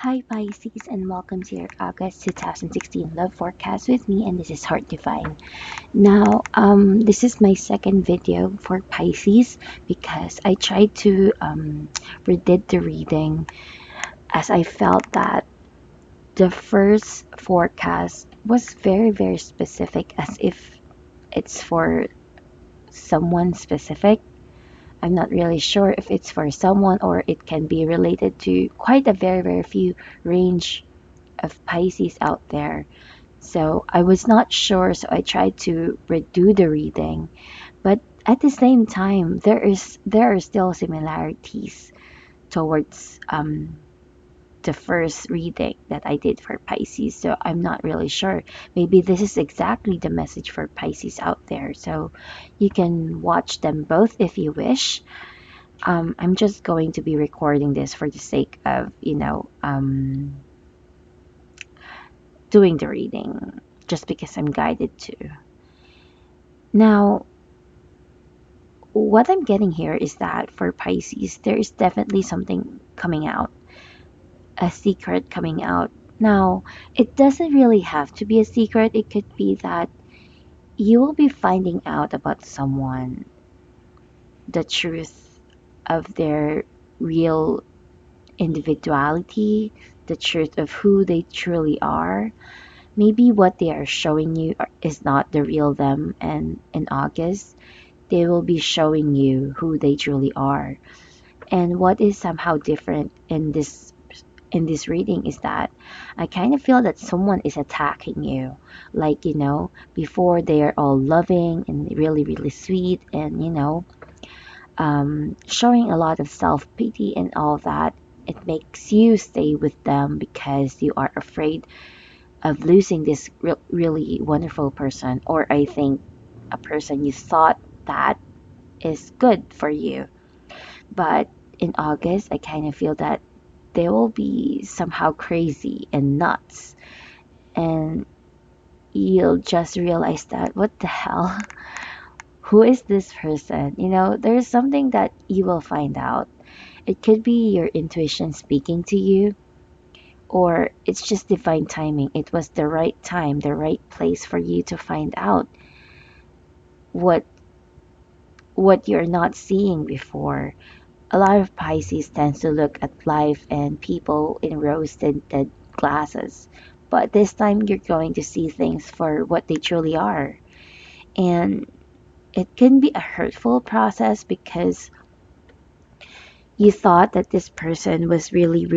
Hi Pisces and welcome to your August 2016 love forecast with me, and this is Heart Divine. Now, this is my second video for Pisces because I tried to redid the reading as I felt that the first forecast was very specific, as if it's for someone specific. I'm not really sure if it's for someone or it can be related to quite a very few range of Pisces out there. So I was not sure, so I tried to redo the reading. But at the same time, there are still similarities towards the first reading that I did for Pisces. So I'm not really sure. Maybe this is exactly the message for Pisces out there. So you can watch them both if you wish. I'm just going to be recording this for the sake of, doing the reading, just because I'm guided to. Now, what I'm getting here is that for Pisces, there is definitely something coming out, a secret coming out. Now, it doesn't really have to be a secret. It could be that you will be finding out about someone, the truth of their real individuality, the truth of who they truly are. Maybe what they are showing you is not the real them, and in August, they will be showing you who they truly are. And what is somehow different in this reading is that I kind of feel that someone is attacking you. Like, before they are all loving and really sweet and, showing a lot of self pity and all that. It makes you stay with them because you are afraid of losing this really wonderful person, or I think a person you thought that is good for you. But in August, I kind of feel that they will be somehow crazy and nuts. And you'll just realize that, what the hell? Who is this person? There's something that you will find out. It could be your intuition speaking to you, or it's just divine timing. It was the right time, the right place for you to find out what you're not seeing before. A lot of Pisces tends to look at life and people in rose-tinted glasses, but this time you're going to see things for what they truly are. And it can be a hurtful process because you thought that this person was really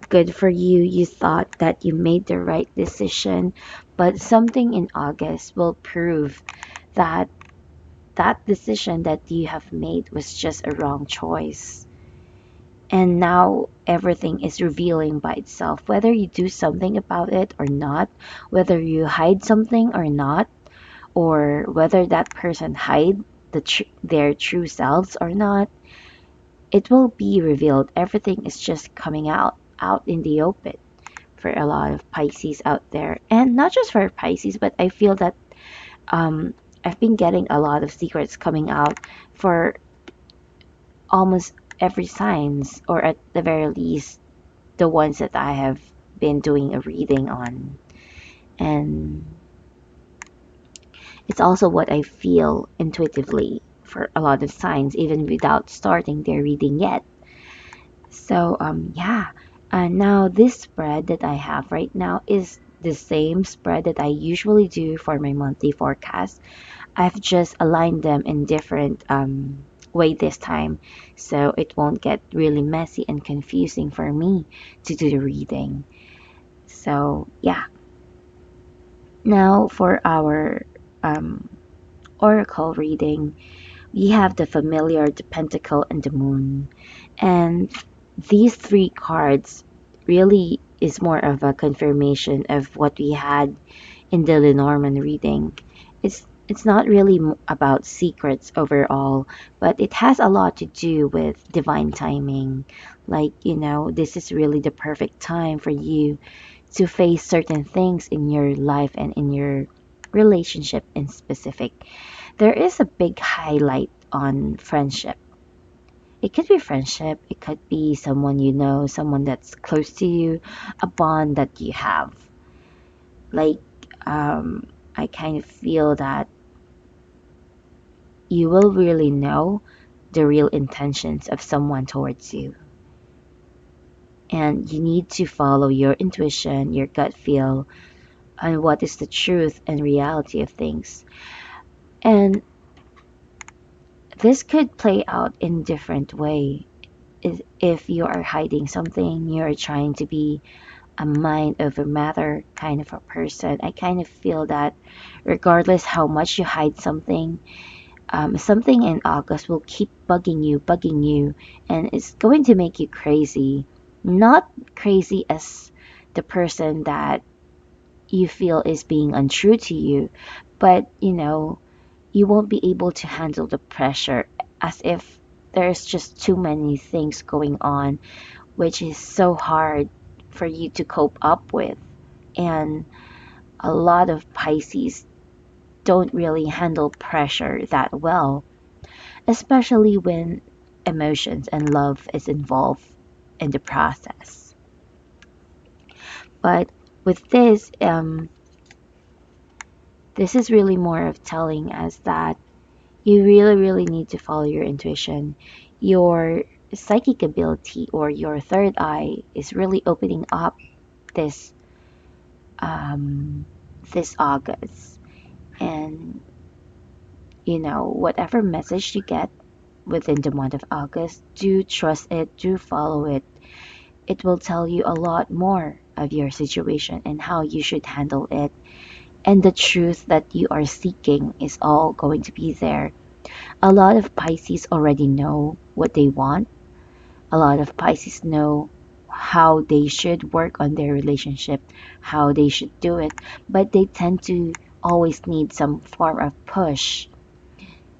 good for you. You thought that you made the right decision, but something in August will prove that that decision that you have made was just a wrong choice. And now everything is revealing by itself, whether you do something about it or not, whether you hide something or not, or whether that person hide their true selves or not. It will be revealed. Everything is just coming out in the open for a lot of Pisces out there, and not just for Pisces, but I feel that um, I've been getting a lot of secrets coming out for almost every signs, or at the very least the ones that I have been doing a reading on. And it's also what I feel intuitively for a lot of signs, even without starting their reading yet. So, yeah. Now, this spread that I have right now is the same spread that I usually do for my monthly forecast. I've just aligned them in different way this time, so it won't get really messy and confusing for me to do the reading. So, yeah. Now, for our um, oracle reading, we have the familiar, the pentacle, and the moon. And these three cards really is more of a confirmation of what we had in the Lenormand reading. It's not really about secrets overall, but it has a lot to do with divine timing. Like, this is really the perfect time for you to face certain things in your life and in your relationship in specific. There is a big highlight on friendship. It could be friendship, it could be someone you know, someone that's close to you, a bond that you have. Like, I kind of feel that you will really know the real intentions of someone towards you. And you need to follow your intuition, your gut feel, on what is the truth and reality of things. And this could play out in different way. If you are hiding something, you're trying to be a mind over matter kind of a person. I kind of feel that regardless how much you hide something, something in August will keep bugging you, and it's going to make you crazy. Not crazy as the person that you feel is being untrue to you, but you won't be able to handle the pressure as if there's just too many things going on, which is so hard for you to cope up with. And a lot of Pisces don't really handle pressure that well, especially when emotions and love is involved in the process. But with this, this is really more of telling us that you really, really need to follow your intuition. Your psychic ability or your third eye is really opening up this um, this August. And whatever message you get within the month of August, do trust it, do follow it. It will tell you a lot more of your situation and how you should handle it. And the truth that you are seeking is all going to be there. A lot of Pisces already know what they want. A lot of Pisces know how they should work on their relationship, how they should do it, but they tend to always need some form of push.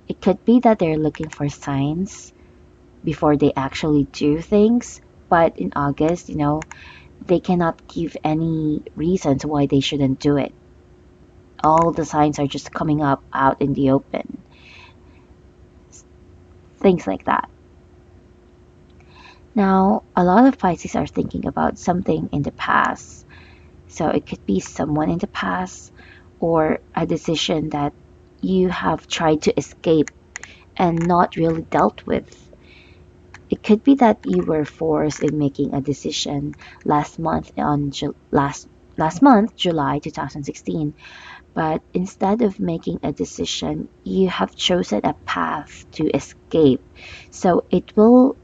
It could be that they're looking for signs before they actually do things, but in August, they cannot give any reasons why they shouldn't do it. All the signs are just coming up out in the open. Things like that. Now, a lot of Pisces are thinking about something in the past. So it could be someone in the past or a decision that you have tried to escape and not really dealt with. It could be that you were forced in making a decision last month last month, July 2016, but instead of making a decision, you have chosen a path to escape. So it will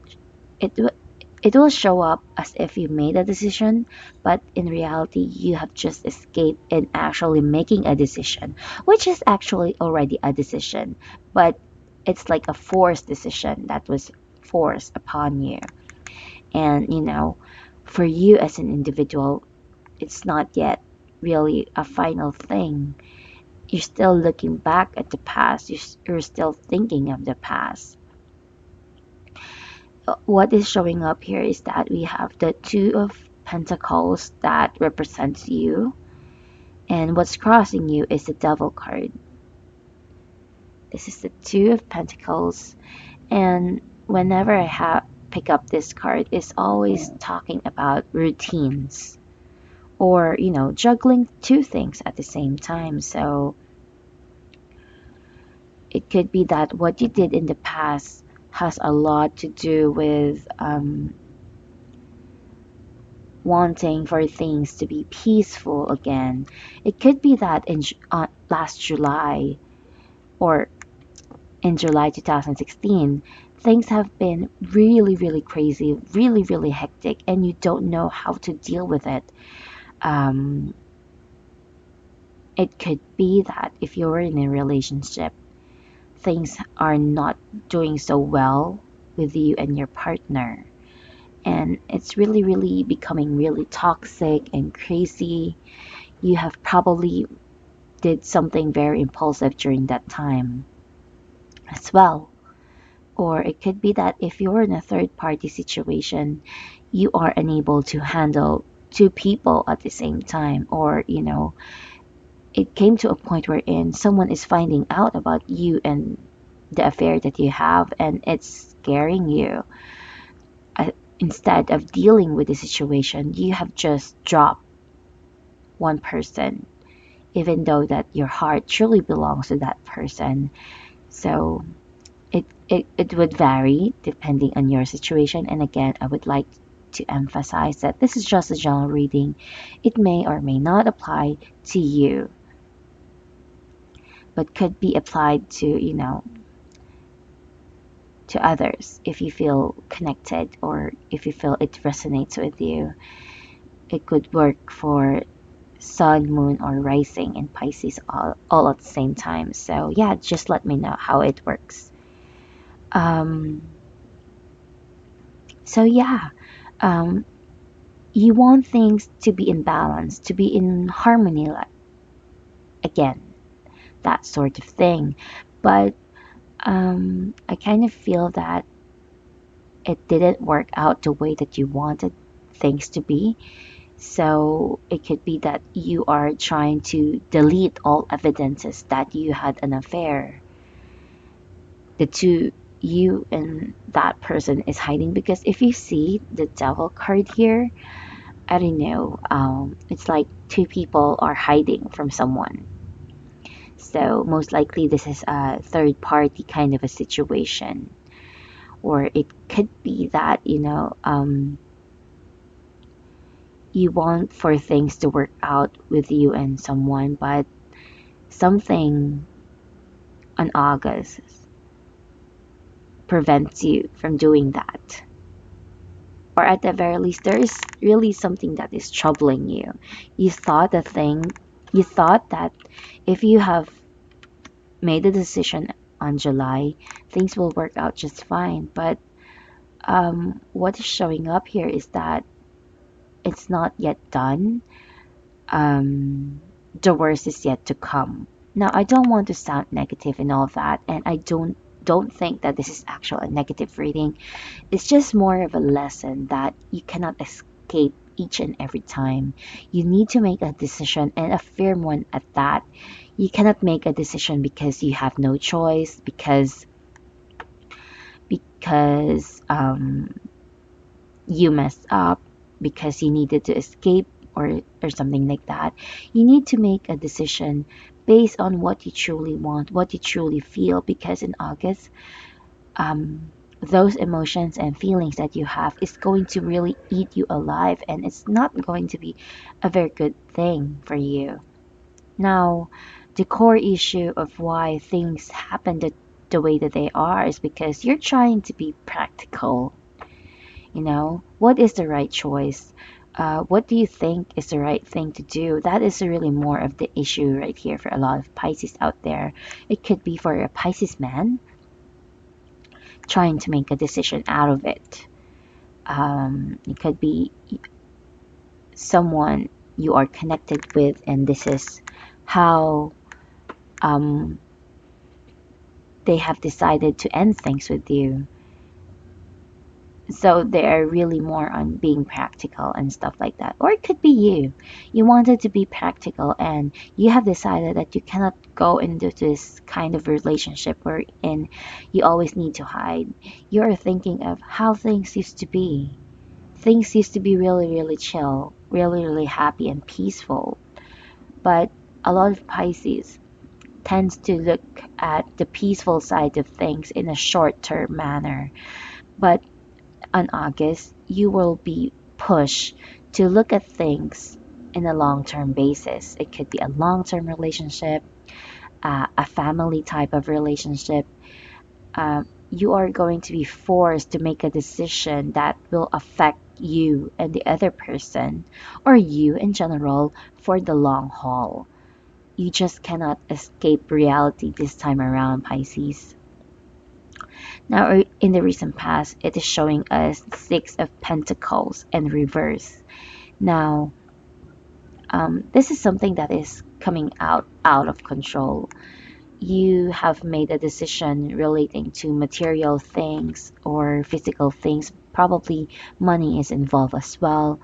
it will show up as if you made a decision, but in reality, you have just escaped in actually making a decision, which is actually already a decision, but it's like a forced decision that was forced upon you. And, for you as an individual, it's not yet really a final thing. You're still looking back at the past, you're still thinking of the past. What is showing up here is that we have the Two of Pentacles that represents you, and what's crossing you is the Devil card. This is the Two of Pentacles, and whenever I have pick up this card, it's always talking about routines or juggling two things at the same time. So it could be that what you did in the past has a lot to do with wanting for things to be peaceful again. It could be that in last July or in July 2016, things have been really, really crazy, really, really hectic, and you don't know how to deal with it. Um, it could be that if you're in a relationship, things are not doing so well with you and your partner. And it's really, really becoming really toxic and crazy. You have probably did something very impulsive during that time as well. Or it could be that if you're in a third party situation, you are unable to handle two people at the same time. Or, it came to a point wherein someone is finding out about you and the affair that you have, and it's scaring you. Uh, Instead of dealing with the situation, you have just dropped one person, even though that your heart truly belongs to that person. So it would vary depending on your situation. And again, I would like to emphasize that this is just a general reading. It may or may not apply to you, but could be applied to, to others if you feel connected or if you feel it resonates with you. It could work for sun, moon, or rising in Pisces all at the same time. So yeah, just let me know how it works. Um, so yeah, um, you want things to be in balance, to be in harmony, like, again, that sort of thing. But I kind of feel that it didn't work out the way that you wanted things to be. So it could be that you are trying to delete all evidences that you had an affair. The two, you and that person is hiding, because if you see the devil card here, I don't know, it's like two people are hiding from someone. So most likely this is a third party kind of a situation. Or it could be that, you want for things to work out with you and someone, but something on August prevents you from doing that. Or at the very least, there is really something that is troubling you. You thought the thing, you thought that if you have made a decision on July, things will work out just fine. But what is showing up here is that it's not yet done. Um, the worst is yet to come. Now, I don't want to sound negative and all that, and I don't think that this is actually a negative reading. It's just more of a lesson that you cannot escape each and every time. You need to make a decision, and a firm one at that. You cannot make a decision because you have no choice, because you messed up, because you needed to escape, or something like that. You need to make a decision based on what you truly want, what you truly feel, because in August, those emotions and feelings that you have is going to really eat you alive, and it's not going to be a very good thing for you. Now, the core issue of why things happen the way that they are is because you're trying to be practical. What is the right choice? What do you think is the right thing to do? That is really more of the issue right here for a lot of Pisces out there. It could be for a Pisces man trying to make a decision out of it. It could be someone you are connected with, and this is how um, they have decided to end things with you. So they are really more on being practical and stuff like that. Or it could be you. You wanted to be practical, and you have decided that you cannot go into this kind of relationship wherein you always need to hide. You're thinking of how things used to be. Things used to be really, really chill, really, really happy and peaceful. But a lot of Pisces tends to look at the peaceful side of things in a short-term manner. But on August, you will be pushed to look at things in a long-term basis. It could be a long-term relationship, a family type of relationship. You are going to be forced to make a decision that will affect you and the other person, or you in general, for the long haul. You just cannot escape reality this time around, Pisces. Now, in the recent past, it is showing us Six of Pentacles and reverse. Now, this is something that is coming out of control. You have made a decision relating to material things or physical things. Probably money is involved as well.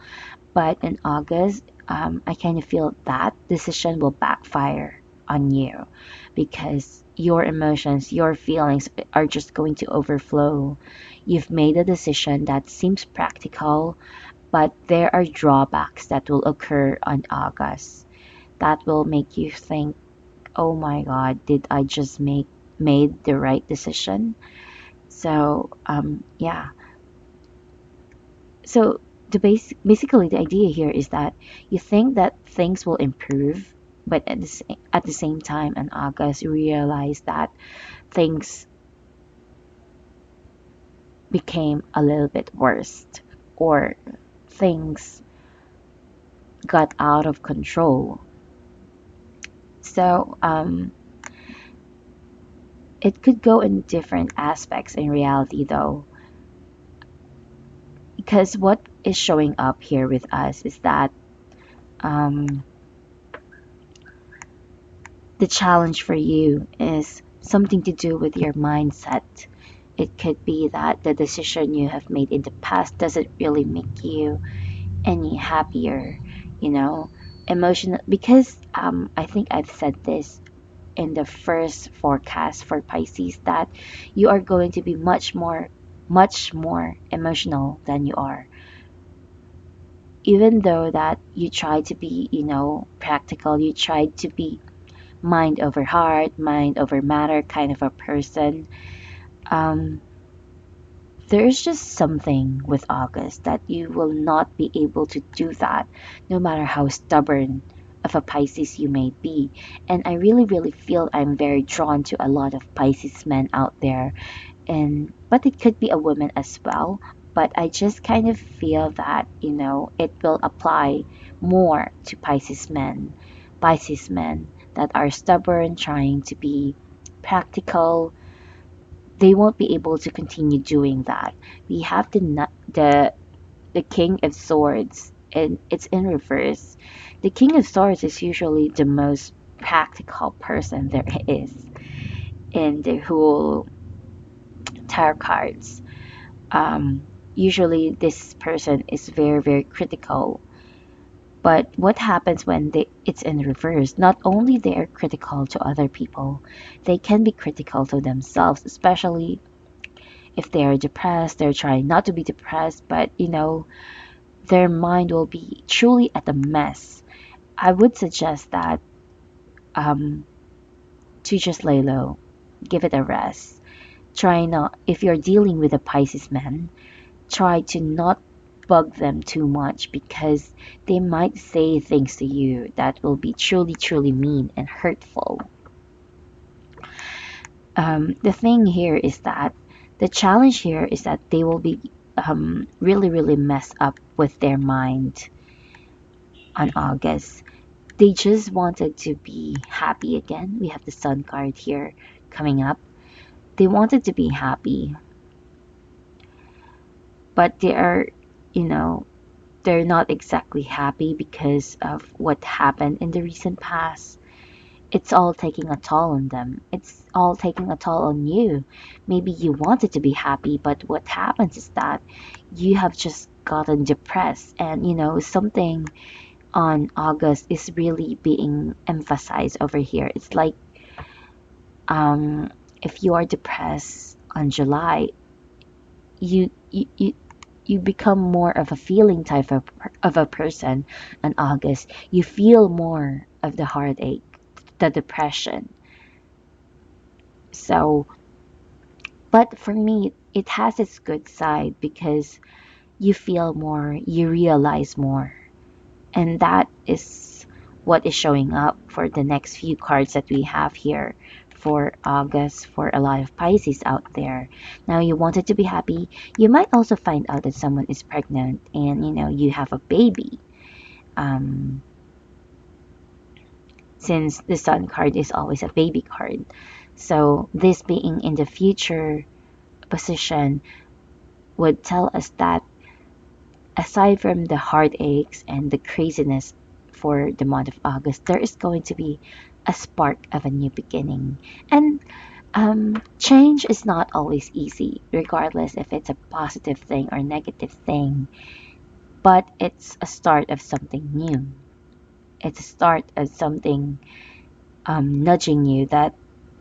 But in August, I kind of feel that decision will backfire. on you because your emotions, your feelings are just going to overflow. You've made a decision that seems practical, but there are drawbacks that will occur on August that will make you think, oh my God, did I just make made the right decision? So yeah. So basically the idea here is that you think that things will improve, but at the same time in August you realize that things became a little bit worse, or things got out of control. So it could go in different aspects in reality though, because what is showing up here with us is that um, the challenge for you is something to do with your mindset. It could be that the decision you have made in the past doesn't really make you any happier, you know, emotional. Because I think I've said this in the first forecast for Pisces that you are going to be much more emotional than you are. Even though that you try to be, practical, you try to be mind over heart, mind over matter kind of a person. Um, there's just something with August that you will not be able to do that, no matter how stubborn of a Pisces you may be. And I really, really feel I'm very drawn to a lot of Pisces men out there, and but it could be a woman as well. But I just kind of feel that it will apply more to Pisces men that are stubborn, trying to be practical. They won't be able to continue doing that. We have the King of Swords, and it's in reverse. The King of Swords is usually the most practical person there is in the whole tarot cards. Usually, this person is very, very critical. But what happens when it's in reverse? Not only they are critical to other people, they can be critical to themselves, especially if they are depressed. They're trying not to be depressed, but their mind will be truly at a mess. I would suggest that um, to just lay low, give it a rest. Try not, if you're dealing with a Pisces man, try to not bug them too much because they might say things to you that will be truly, truly mean and hurtful. The thing here is that the challenge here is that they will be really, really messed up with their mind on August. They just wanted to be happy again. We have the Sun card here coming up. They wanted to be happy, but they are, you know, they're not exactly happy because of what happened in the recent past. It's all taking a toll on them. It's all taking a toll on you. Maybe you wanted to be happy, but what happens is that you have just gotten depressed, and something on August is really being emphasized over here. It's like um, if you are depressed on July, you you you, you become more of a feeling type of a person in August. You feel more of the heartache, the depression. So, but for me, it has its good side because you feel more, you realize more. And that is what is showing up for the next few cards that we have here for August for a lot of Pisces out there. Now, you wanted to be happy. You might also find out that someone is pregnant and you have a baby. Um, since the Sun card is always a baby card. So, this being in the future position would tell us that aside from the heartaches and the craziness for the month of August, there is going to be a spark of a new beginning. And change is not always easy, regardless if it's a positive thing or negative thing, but it's a start of something new. It's a start of something nudging you that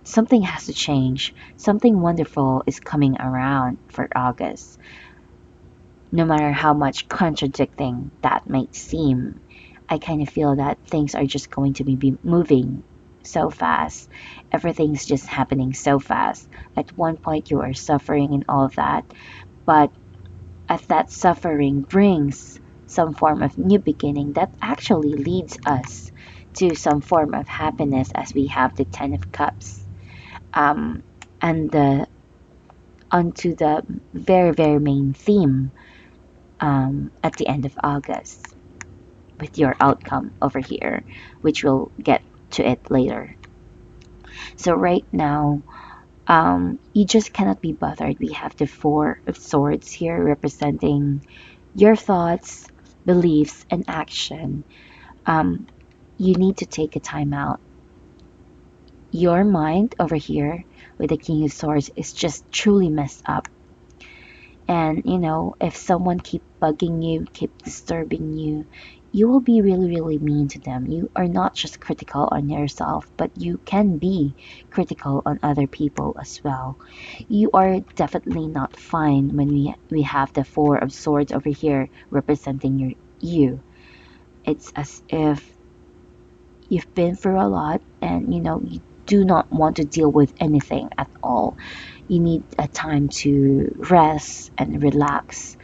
something has to change. Something wonderful is coming around for August. No matter how much contradicting that might seem, I kind of feel that things are just going to be moving so fast. Everything's just happening so fast. At one point, you are suffering and all of that, but as that suffering brings some form of new beginning, that actually leads us to some form of happiness as we have the Ten of Cups. Um, and onto the very, very main theme at the end of August with your outcome over here, which we'll get to it later. So right now, you just cannot be bothered. We have the Four of Swords here representing your thoughts, beliefs, and action. Um, you need to take a time out. Your mind over here with the King of Swords is just truly messed up. And if someone keep bugging you, keep disturbing you, you will be really, really mean to them. You are not just critical on yourself, but you can be critical on other people as well. You are definitely not fine when we have the Four of Swords over here representing you. It's as if you've been through a lot and you do not want to deal with anything at all. You need a time to rest and relax.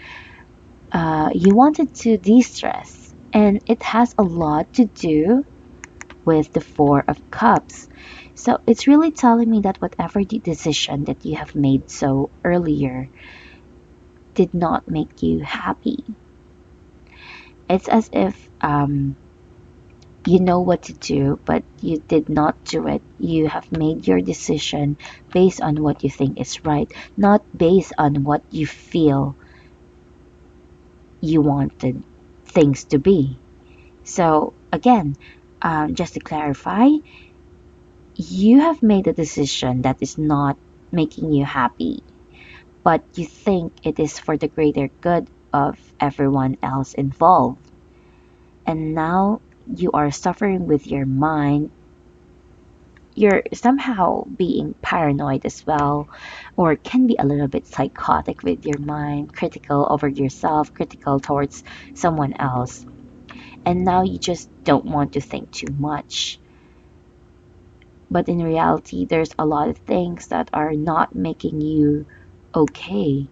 You wanted to de-stress, and it has a lot to do with the Four of Cups. So it's really telling me that whatever the decision that you have made so earlier did not make you happy. It's as if you know what to do, but you did not do it. You have made your decision based on what you think is right, not based on what you feel you wanted things to be. So, again, just to clarify, you have made a decision that is not making you happy, but you think it is for the greater good of everyone else involved. And now you are suffering with your mind. You're somehow being paranoid as well, or can be a little bit psychotic with your mind, critical over yourself, critical towards someone else. And now you just don't want to think too much. But in reality, there's a lot of things that are not making you okay.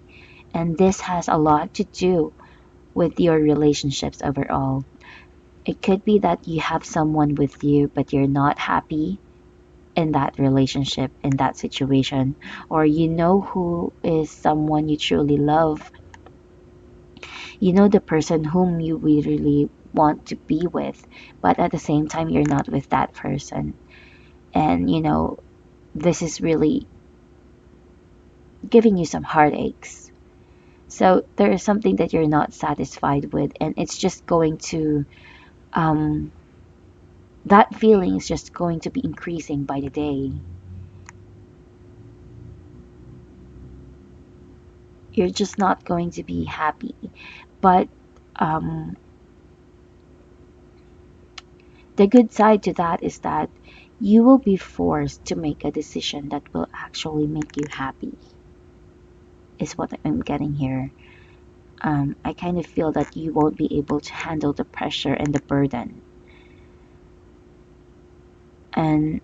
And this has a lot to do with your relationships overall. It could be that you have someone with you, but you're not happy in that relationship, in that situation, or you know who is someone you truly love. You know the person whom you really want to be with, but at the same time, you're not with that person. And this is really giving you some heartaches. So there is something that you're not satisfied with, and it's just going to, um, that feeling is just going to be increasing by the day. You're just not going to be happy. But um, the good side to that is that you will be forced to make a decision that will actually make you happy, is what I'm getting here. I kind of feel that you won't be able to handle the pressure and the burden. And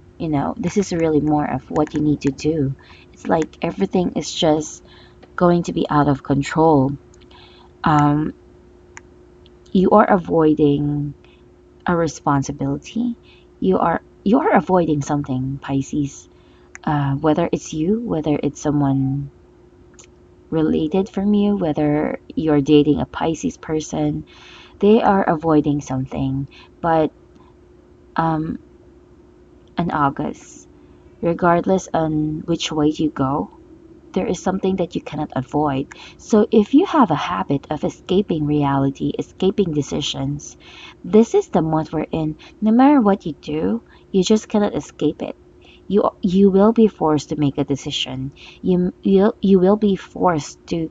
this is really more of what you need to do. It's like everything is just going to be out of control. um, you are avoiding a responsibility. You are avoiding something, Pisces. Whether it's you, whether it's someone related from you, whether you're dating a Pisces person, they are avoiding something. But um, in August, regardless on which way you go, there is something that you cannot avoid. So if you have a habit of escaping reality, escaping decisions, this is the month we're in. No matter what you do, you just cannot escape it. You will be forced to make a decision. You will be forced to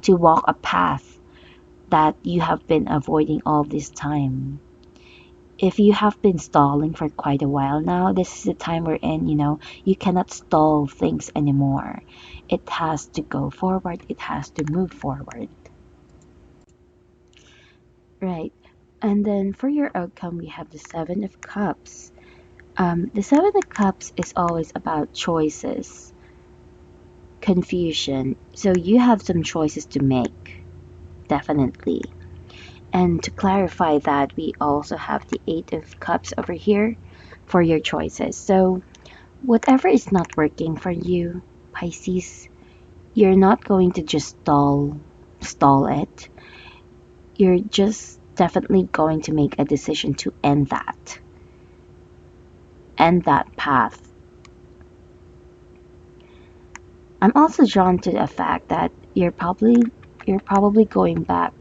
walk a path that you have been avoiding all this time. if you have been stalling for quite a while now, this is the time we're in, you cannot stall things anymore. It has to go forward, it has to move forward. Right. And then for your outcome, we have the Seven of Cups. The Seven of Cups is always about choices, confusion. So you have some choices to make, definitely. And to clarify that, we also have the Eight of Cups over here for your choices. So whatever is not working for you, Pisces, you're not going to just stall it. You're just definitely going to make a decision to end that path. I'm also drawn to the fact that you're probably going back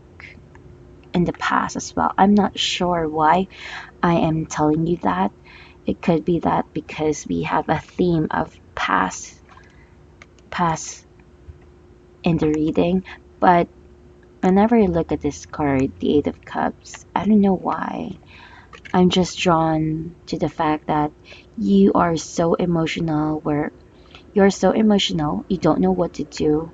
in the past as well. I'm not sure why I am telling you that. It could be that because we have a theme of past in the reading, but whenever I look at this card, the Eight of Cups, I don't know why. I'm just drawn to the fact that you are so emotional, where you're so emotional, you don't know what to do,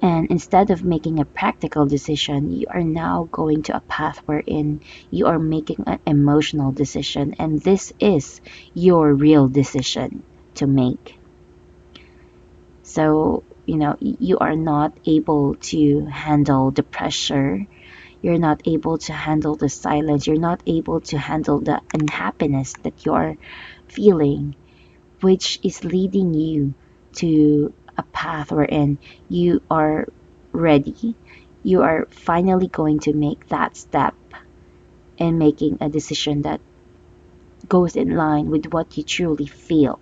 and instead of making a practical decision, you are now going to a path wherein you are making an emotional decision, and this is your real decision to make. So, you are not able to handle the pressure, you're not able to handle the silence, you're not able to handle the unhappiness that you're feeling, which is leading you to a path wherein you are ready. You are finally going to make that step in making a decision that goes in line with what you truly feel.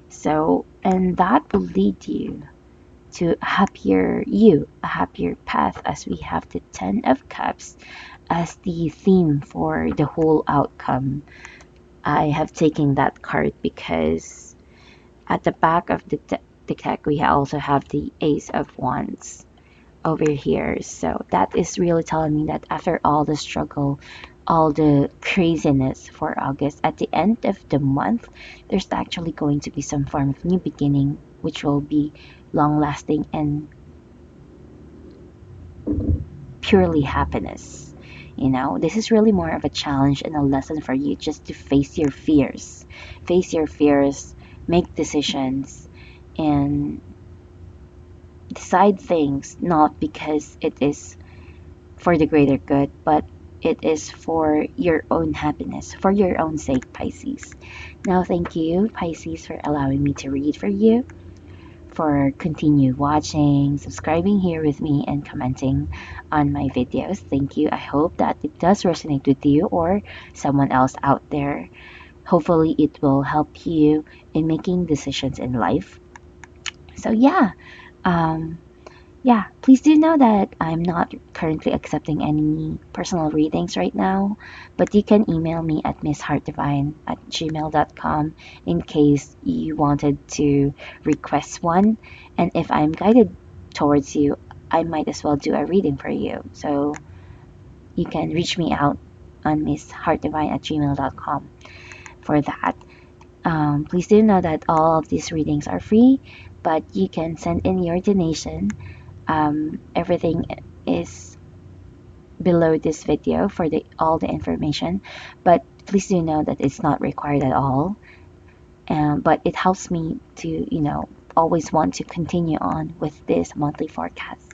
So, and that will lead you to a happier path, as we have the Ten of Cups as the theme for the whole outcome. I have taken that card because at the back of the deck, we also have the Ace of Wands over here. So that is really telling me that after all the struggle, all the craziness for August, at the end of the month, there's actually going to be some form of new beginning, which will be long lasting and purely happiness. This is really more of a challenge and a lesson for you just to face your fears. Face your fears, make decisions, and decide things not because it is for the greater good, but it is for your own happiness, for your own sake, Pisces. Now, thank you, Pisces, for allowing me to read for you, for continue watching, subscribing here with me, and commenting on my videos. Thank you. I hope that it does resonate with you or someone else out there. Hopefully, it will help you in making decisions in life. So, um, yeah, please do know that I'm not currently accepting any personal readings right now, but you can email me at missheartdivine@gmail.com in case you wanted to request one. And if I'm guided towards you, I might as well do a reading for you. So you can reach me out on missheartdivine@gmail.com for that. Please do know that all of these readings are free, but you can send in your donation. Everything is below this video for all the information, but please do know that it's not required at all. But it helps me to always want to continue on with this monthly forecast.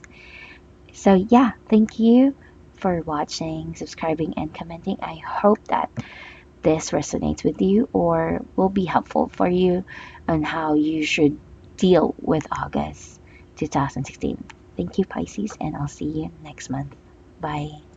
So yeah, thank you for watching, subscribing, and commenting. I hope that this resonates with you or will be helpful for you on how you should deal with August 2016. Thank you, Pisces, and I'll see you next month. Bye.